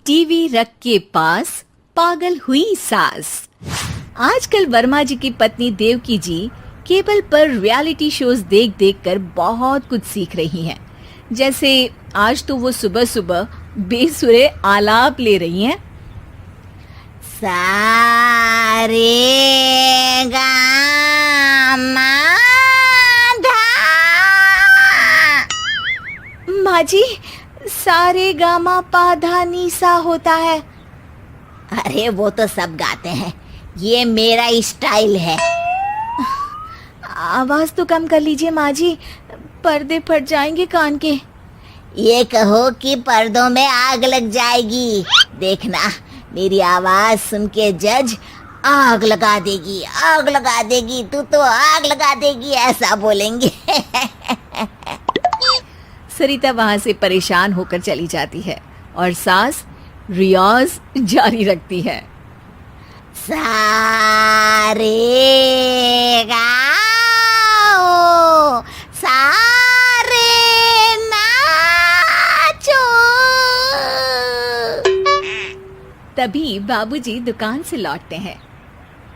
TV रख के पास पागल हुई सास। आजकल वर्मा जी की पत्नी देवकी जी केबल पर रियलिटी शोज देख देख कर बहुत कुछ सीख रही हैं। जैसे आज तो वो सुबह सुबह बेसुरे आलाप ले रही हैं। सारे गामा माँ जी, सारे गामा पाधा नीसा होता है। अरे वो तो सब गाते हैं, ये मेरा स्टाइल है। आवाज तो कम कर लीजिए माँ जी, पर्दे फट जाएंगे कान के। ये कहो कि पर्दों में आग लग जाएगी। देखना, मेरी आवाज सुन के जज आग लगा देगी, आग लगा देगी, तू तो आग लगा देगी, ऐसा बोलेंगे। सरिता वहां से परेशान होकर चली जाती है और सास रियाज जारी रखती है। सारे गाओ, सारे नाचो। तभी बाबूजी दुकान से लौटते हैं।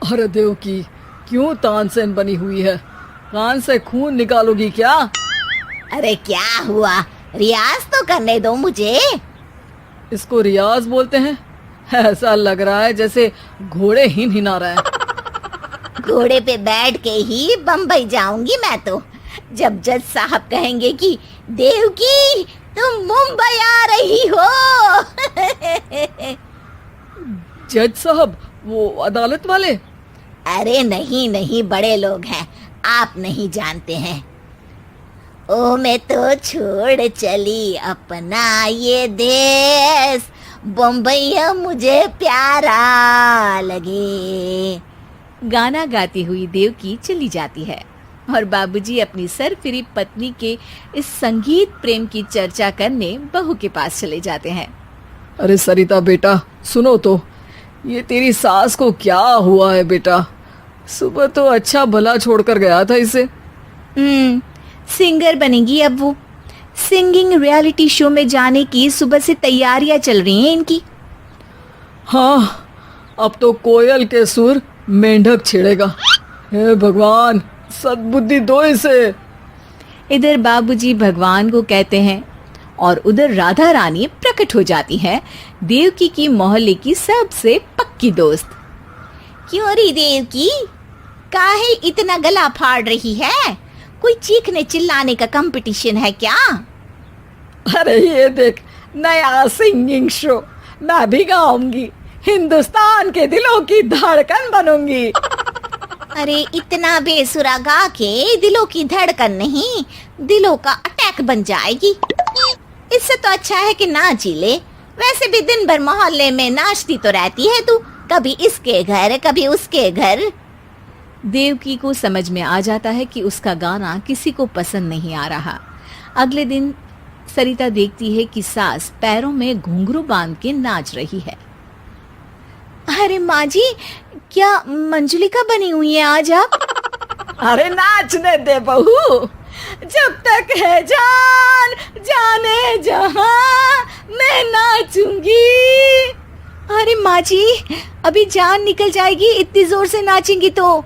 अरे देवकी, क्यों तानसेन बनी हुई है? कान से खून निकालोगी क्या? अरे क्या हुआ, रियाज तो करने दो मुझे। इसको रियाज बोलते हैं? ऐसा लग रहा है जैसे घोड़े हिना रहा है। घोड़े पे बैठ के ही बम्बई जाऊंगी मैं तो, जब जज साहब कहेंगे कि देवकी तुम मुंबई आ रही हो। जज साहब, वो अदालत वाले? अरे नहीं नहीं, बड़े लोग हैं, आप नहीं जानते हैं। ओ मैं तो छोड़ चली अपना ये देश, बम्बई मुझे प्यारा लगे। गाना गाती हुई देवकी चली जाती है और बाबूजी अपनी सरफिरी पत्नी के इस संगीत प्रेम की चर्चा करने बहू के पास चले जाते हैं। अरे सरिता बेटा, सुनो तो, ये तेरी सास को क्या हुआ है बेटा? सुबह तो अच्छा भला छोड़कर गया था इसे। सिंगर बनेगी अब वो। सिंगिंग रियलिटी शो में जाने की सुबह से तैयारियां चल रही हैं इनकी। हाँ, अब तो कोयल के सुर मेंढक छेड़ेगा। हे भगवान, सद्बुद्धि दो इसे। इधर बाबूजी भगवान को कहते हैं और उधर राधा रानी प्रकट हो जाती है, देवकी की मोहल्ले की सबसे पक्की दोस्त। क्यों री देवकी, काहे इतना गला फाड़ रही है? कोई चीखने चिल्लाने का कंपटीशन है क्या? अरे ये देख, नया सिंगिंग शो, मैं भी गाऊंगी, हिंदुस्तान के दिलों की धड़कन बनूंगी। अरे इतना बेसुरा गा के दिलों की धड़कन नहीं, दिलों का अटैक बन जाएगी। इससे तो अच्छा है कि नाच ही ले। वैसे भी दिन भर मोहल्ले में नाचती तो रहती है तू, कभी इसके घर कभी उसके घर। देवकी को समझ में आ जाता है कि उसका गाना किसी को पसंद नहीं आ रहा। अगले दिन सरिता देखती है कि सास पैरों में घुंघरू बांध के नाच रही है। अरे माँ जी, क्या मंजुलिका बनी हुई है आज आप? अरे नाचने दे बहू, जब तक है जान जाने जहां मैं नाचूंगी। अरे माँ जी, अभी जान निकल जाएगी इतनी जोर से नाचेंगी तो।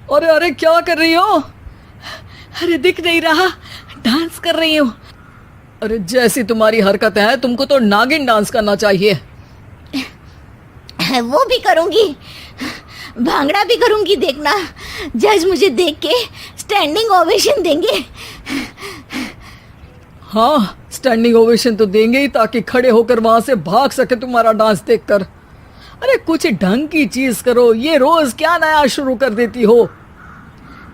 अरे अरे, क्या कर रही हो? अरे दिख नहीं रहा, डांस कर रही हूँ। अरे जैसी तुम्हारी हरकतें हैं, तुमको तो नागिन डांस करना चाहिए। वो भी करूंगी, भांगड़ा भी करूंगी। देखना, जज मुझे देख के स्टैंडिंग ओवेशन देंगे। हाँ, स्टैंडिंग ओवेशन तो देंगे ही, ताकि खड़े होकर वहां से भाग सके तुम्हारा डांस देखकर। अरे कुछ ढंग की चीज करो, ये रोज क्या नया शुरू कर देती हो?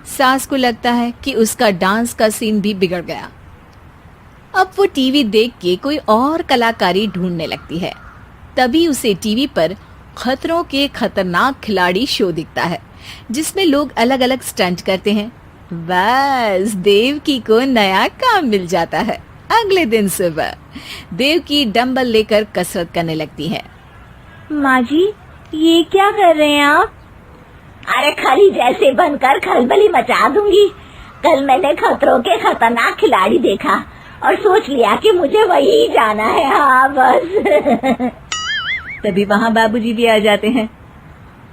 सास को लगता है कि उसका डांस का सीन भी बिगड़ गया। अब वो टीवी देख के कोई और कलाकारी ढूंढने लगती है। तभी उसे टीवी पर खतरों के खतरनाक खिलाड़ी शो दिखता है, जिसमें लोग अलग अलग स्टंट करते हैं। बस देवकी को नया काम मिल जाता है। अगले दिन सुबह देवकी डंबल लेकर कसरत करने लगती है। माँ जी, ये क्या कर रहे हैं आप? अरे खली जैसे बनकर खलबली मचा दूंगी। कल मैंने खतरों के खतरनाक खिलाड़ी देखा और सोच लिया कि मुझे वही जाना है। हाँ बस। तभी वहाँ बाबूजी भी आ जाते हैं।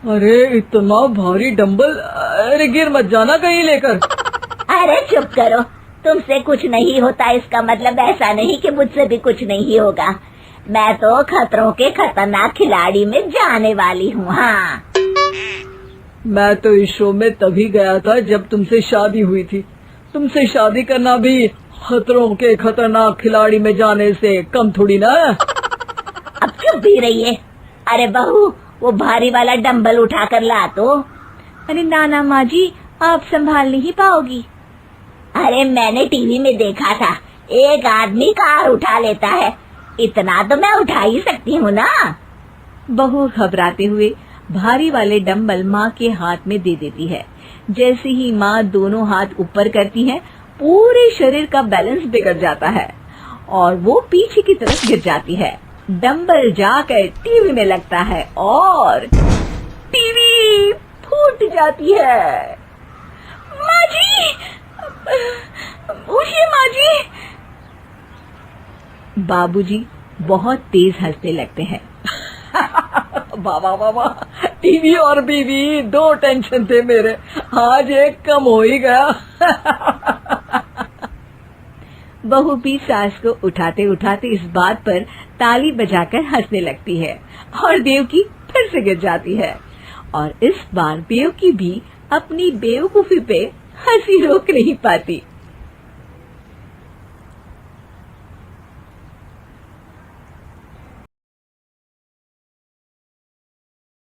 अरे इतना भारी डंबल, अरे गिर मत जाना कहीं लेकर। अरे चुप करो, तुमसे कुछ नहीं होता इसका मतलब ऐसा नहीं कि मुझसे भी कुछ नहीं होगा। मैं तो खतरों के खतरनाक खिलाड़ी में जाने वाली हूँ। हाँ, मैं तो इस शो में तभी गया था जब तुमसे शादी हुई थी। तुमसे शादी करना भी खतरों के खतरनाक खिलाड़ी में जाने से कम थोड़ी ना। अब चुप भी रहिए। अरे बहू, वो भारी वाला डंबल उठा कर ला तो। अरे ना माँ जी, आप संभाल नहीं पाओगी। अरे मैंने टीवी में देखा था, एक आदमी कार उठा लेता है, इतना तो मैं उठा ही सकती हूँ ना। बहू घबराते हुए भारी वाले डंबल माँ के हाथ में दे देती है। जैसे ही माँ दोनों हाथ ऊपर करती है, पूरे शरीर का बैलेंस बिगड़ जाता है और वो पीछे की तरफ गिर जाती है। डंबल जाकर टीवी में लगता है और टीवी फूट जाती है। माँ जी, उठिए माँ जी। बाबूजी बहुत तेज हंसने लगते हैं। बाबा बाबा, टीवी और बीवी दो टेंशन थे मेरे, आज एक कम हो ही गया। बहू भी सास को उठाते उठाते इस बात पर ताली बजाकर हंसने लगती है और देवकी फिर से गिर जाती है। और इस बार देवकी भी अपनी बेवकूफी पे हंसी रोक नहीं पाती।